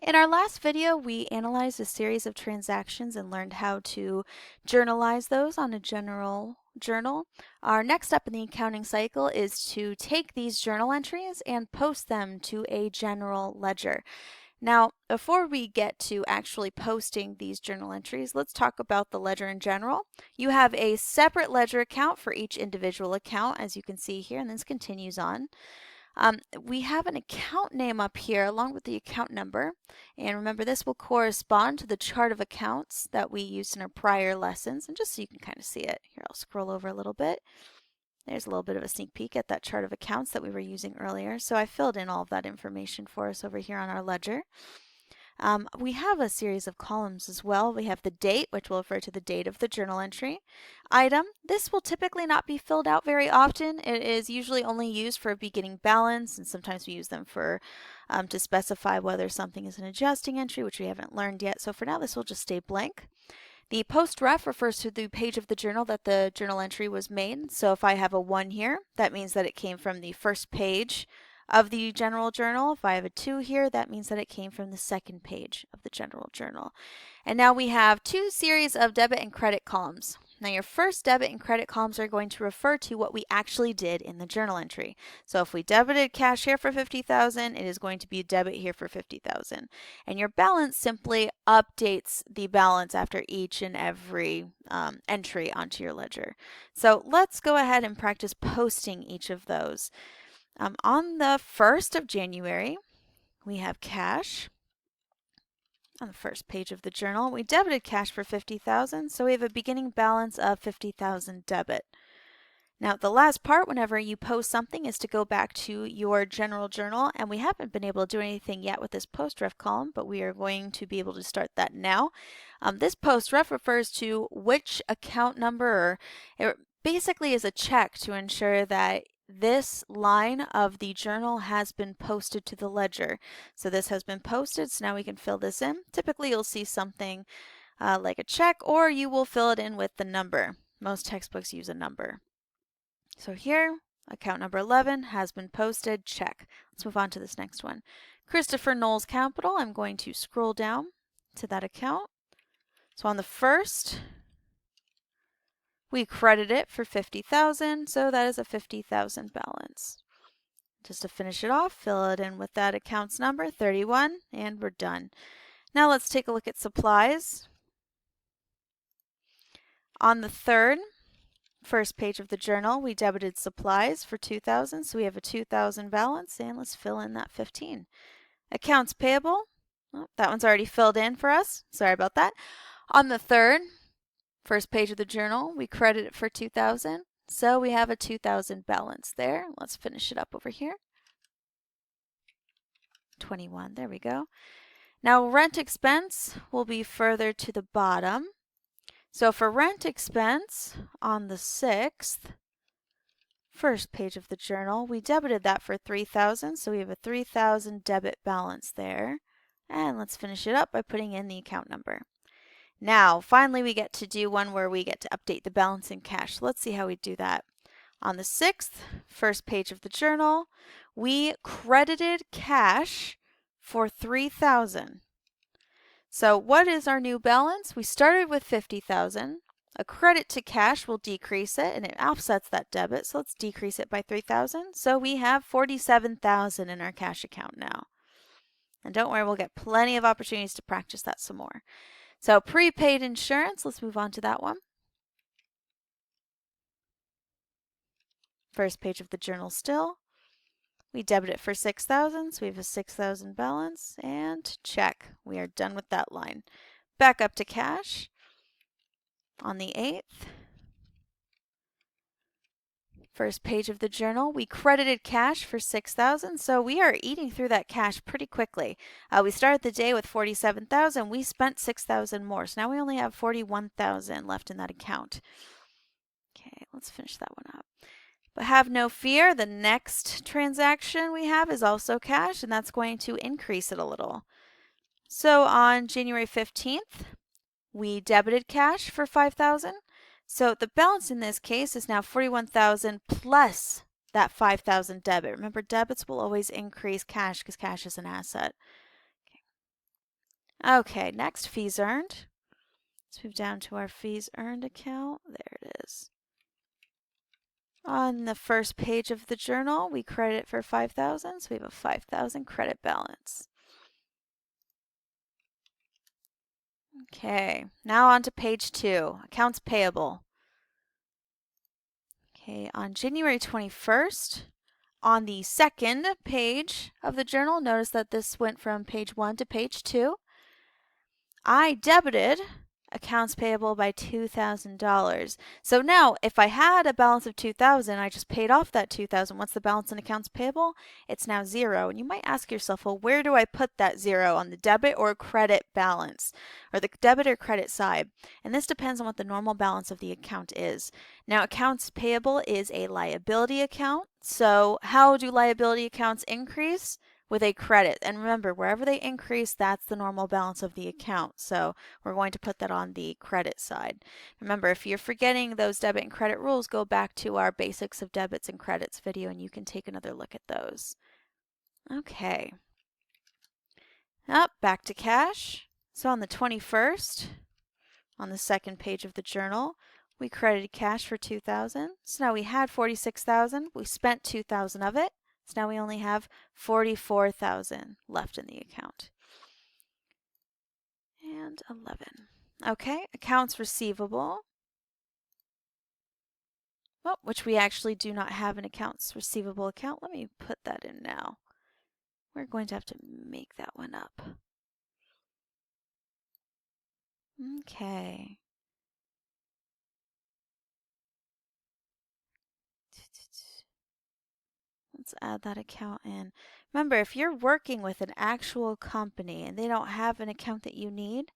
In our last video, we analyzed a series of transactions and learned how to journalize those on a general journal. Our next step in the accounting cycle is to take these journal entries and post them to a general ledger. Now, before we get to actually posting these journal entries, let's talk about the ledger in general. You have a separate ledger account for each individual account, as you can see here, and this continues on. We have an account name up here along with the account number. And remember, this will correspond to the chart of accounts that we used in our prior lessons. And just so you can kind of see it, here I'll scroll over a little bit. There's a little bit of a sneak peek at that chart of accounts that we were using earlier. So I filled in all of that information for us over here on our ledger. We have a series of columns as well. We have the date, which will refer to the date of the journal entry. Item, this will typically not be filled out very often. It is usually only used for a beginning balance, and sometimes we use them for to specify whether something is an adjusting entry, which we haven't learned yet. So for now, this will just stay blank. The post ref refers to the page of the journal that the journal entry was made. So if I have a 1 here, that means that it came from the first page of the general journal. If I have a 2 here, that means that it came from the second page of the general journal. And now we have two series of debit and credit columns. Now your first debit and credit columns are going to refer to what we actually did in the journal entry. So if we debited cash here for $50,000, it is going to be a debit here for $50,000. And your balance simply updates the balance after each and every entry onto your ledger. So let's go ahead and practice posting each of those. On the 1st of January, we have cash. On the first page of the journal, we debited cash for $50,000, so we have a beginning balance of $50,000 debit. Now, the last part, whenever you post something, is to go back to your general journal, and we haven't been able to do anything yet with this post ref column, but we are going to be able to start that now. This post ref refers to which account number, or it basically is a check to ensure that this line of the journal has been posted to the ledger. So this has been posted, so now we can fill this in. Typically you'll see something like a check, or you will fill it in with the number. Most textbooks use a number. So here, account number 11 has been posted, check. Let's move on to this next one. Christopher Knowles Capital, I'm going to scroll down to that account. So on the first, we credit it for $50,000, so that is a $50,000 balance. Just to finish it off, fill it in with that account's number, 31, and we're done. Now let's take a look at supplies. On the 3rd, first page of the journal, we debited supplies for $2,000, so we have a $2,000 balance, and let's fill in that 15. Accounts payable, well, that one's already filled in for us. Sorry about that. On the 3rd, first page of the journal, we credit it for $2,000, so we have a $2,000 balance there. Let's finish it up over here. 21, there we go. Now rent expense will be further to the bottom. So for rent expense, on the 6th, first page of the journal, we debited that for $3,000, so we have a $3,000 debit balance there. And let's finish it up by putting in the account number. Now, finally, we get to do one where we get to update the balance in cash. So let's see how we do that. On the 6th, first page of the journal, we credited cash for $3,000. So what is our new balance? We started with $50,000. A credit to cash will decrease it, and it offsets that debit. So let's decrease it by $3,000. So we have $47,000 in our cash account now. And don't worry, we'll get plenty of opportunities to practice that some more. So prepaid insurance, let's move on to that one. First page of the journal still. We debit it for $6,000, so we have a $6,000 balance, and check. We are done with that line. Back up to cash. On the 8th, first page of the journal, we credited cash for $6,000, so we are eating through that cash pretty quickly. We started the day with $47,000. We spent $6,000 more, so now we only have $41,000 left in that account. Okay, let's finish that one up. But have no fear, the next transaction we have is also cash, and that's going to increase it a little. So on January 15th, we debited cash for $5,000. So the balance in this case is now $41,000 plus that $5,000 debit. Remember, debits will always increase cash because cash is an asset. Okay. Okay, next, fees earned. Let's move down to our fees earned account. There it is. On the first page of the journal, we credit for 5,000, so we have a 5,000 credit balance. Okay, now on to page 2, accounts payable. Okay, on January 21st, on the second page of the journal, notice that this went from page 1 to page 2. I debited accounts payable by $2,000. So now if I had a balance of $2,000, I just paid off that $2,000. What's the balance in accounts payable? It's now 0. And you might ask yourself, well, where do I put that 0, on the debit or credit balance, or the debit or credit side? And this depends on what the normal balance of the account is. Now, accounts payable is a liability account. So how do liability accounts increase? With a credit. And remember, wherever they increase, that's the normal balance of the account. So we're going to put that on the credit side. Remember, if you're forgetting those debit and credit rules, go back to our basics of debits and credits video and you can take another look at those. Okay. Up, back to cash. So on the 21st, on the second page of the journal, we credited cash for $2,000. So now we had $46,000. We spent $2,000 of it. So now we only have $44,000 left in the account. And 11. Okay, accounts receivable. Well, which we actually do not have an accounts receivable account. Let me put that in now. We're going to have to make that one up. Okay. Let's add that account in. Remember, if you're working with an actual company and they don't have an account that you need,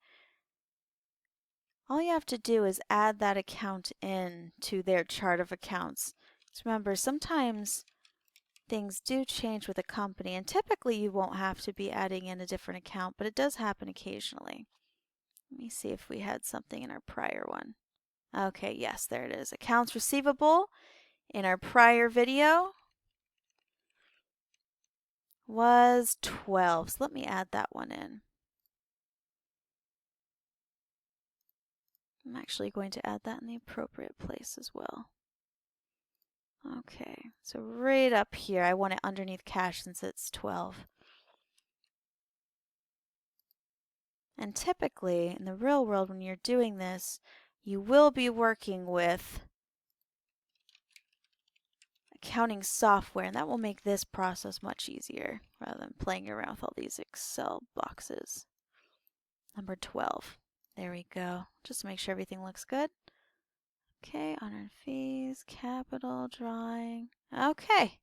all you have to do is add that account in to their chart of accounts. Just remember, sometimes things do change with a company, and typically you won't have to be adding in a different account, but it does happen occasionally. Let me see if we had something in our prior one. Okay, yes, there it is. Accounts receivable in our prior video was 12. So let me add that one in. I'm actually going to add that in the appropriate place as well. Okay, so right up here, I want it underneath cash since it's 12. And typically, in the real world, when you're doing this, you will be working with accounting software, and that will make this process much easier rather than playing around with all these Excel boxes. Number 12. There we go. Just to make sure everything looks good. Okay, unearned fees, capital, drawing. Okay.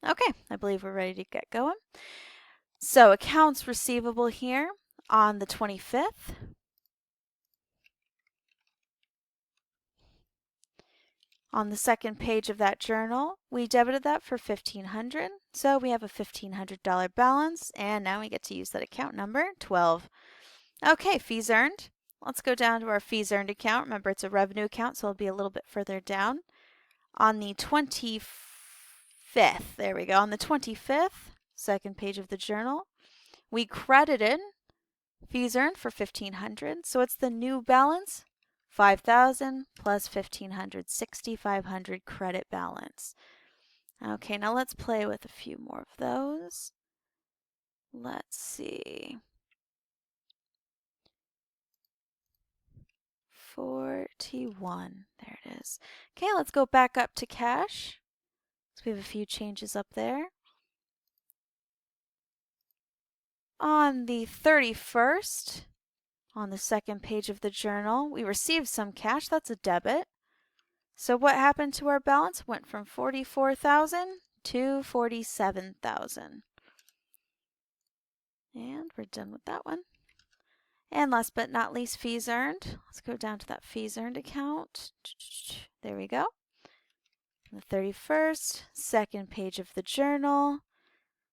Okay, I believe we're ready to get going. So accounts receivable here on the 25th. On the second page of that journal, we debited that for $1,500. So we have a $1,500 balance, and now we get to use that account number, 12. Okay, fees earned. Let's go down to our fees earned account. Remember, it's a revenue account, so it'll be a little bit further down. On the 25th, there we go, on the 25th, second page of the journal, we credited fees earned for $1,500. So it's the new balance, 5,000 plus 1,500, 6,500 credit balance. Okay, now let's play with a few more of those. Let's see. 41. There it is. Okay, let's go back up to cash. So we have a few changes up there. On the 31st, on the second page of the journal, we received some cash. That's a debit. So what happened to our balance? Went from 44,000 to 47,000. And we're done with that one. And last but not least, fees earned. Let's go down to that fees earned account. There we go. The 31st, second page of the journal.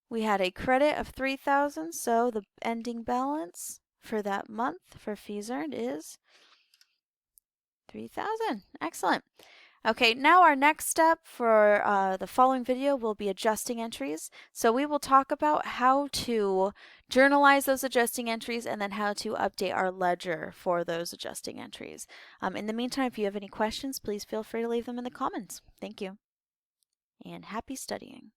We had a credit of 3,000, so the ending balance for that month for fees earned is 3,000. Excellent. Okay, now our next step for the following video will be adjusting entries. So we will talk about how to journalize those adjusting entries and then how to update our ledger for those adjusting entries. In the meantime, if you have any questions, please feel free to leave them in the comments. Thank you, and happy studying.